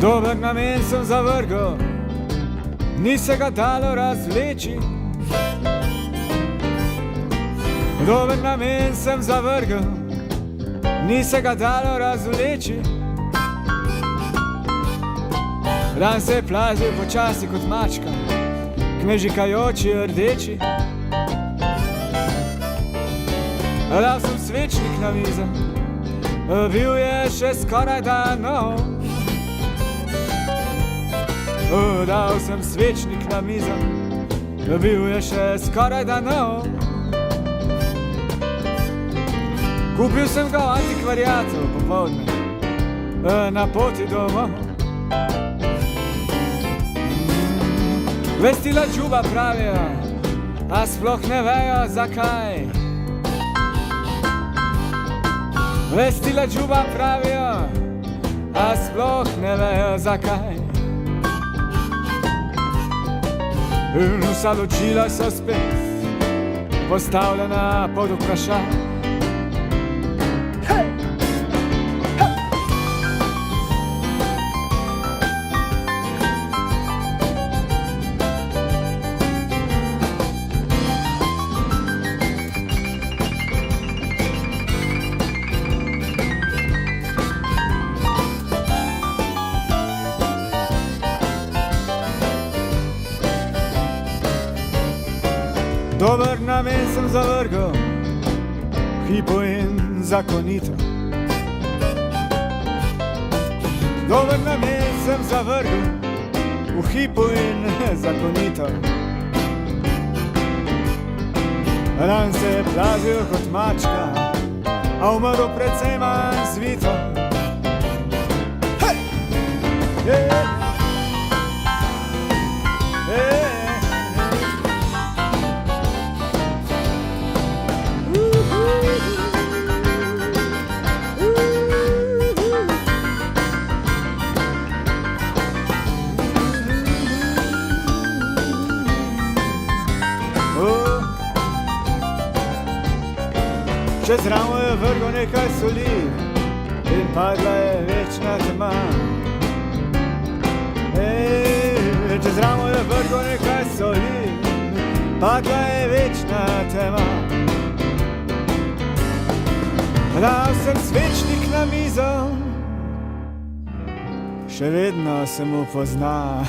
Dober namen sem zavrgel, ni se ga dalo razvleči. Dober namen sem zavrgel, ni se ga dalo razvleči. Dan se je plazil počasi kot mačka, kmežikajoči rdeči. Dal sem svečnik na mizo, bil je še skoraj da nov. Dal sem svečnik na mizo, bil je še skoraj da nov. Kupil sem ga v antikvariatu popoldne, na poti domov. Vestila džuba pravijo, a sploh ne vejo zakaj. Vestila džuba pravijo, a sploh ne vejo zakaj. In vsa ločila so spet postavljena pod vprašaj. Dober namen sem zavrgel, hipo in zakonito. Dober namen sem zavrgel, v hipu in zakonito. Dan se je plazil kot mačka, a umrl predvsem manj zvito. Hej! Yeah! Yeah! Čez ramo je vrgel nekaj soli in padla je večna tema. Čez ramo je vrgel nekaj soli in padla je večna tema. Dal sem svečnik na mizo, še vedno se mu pozna.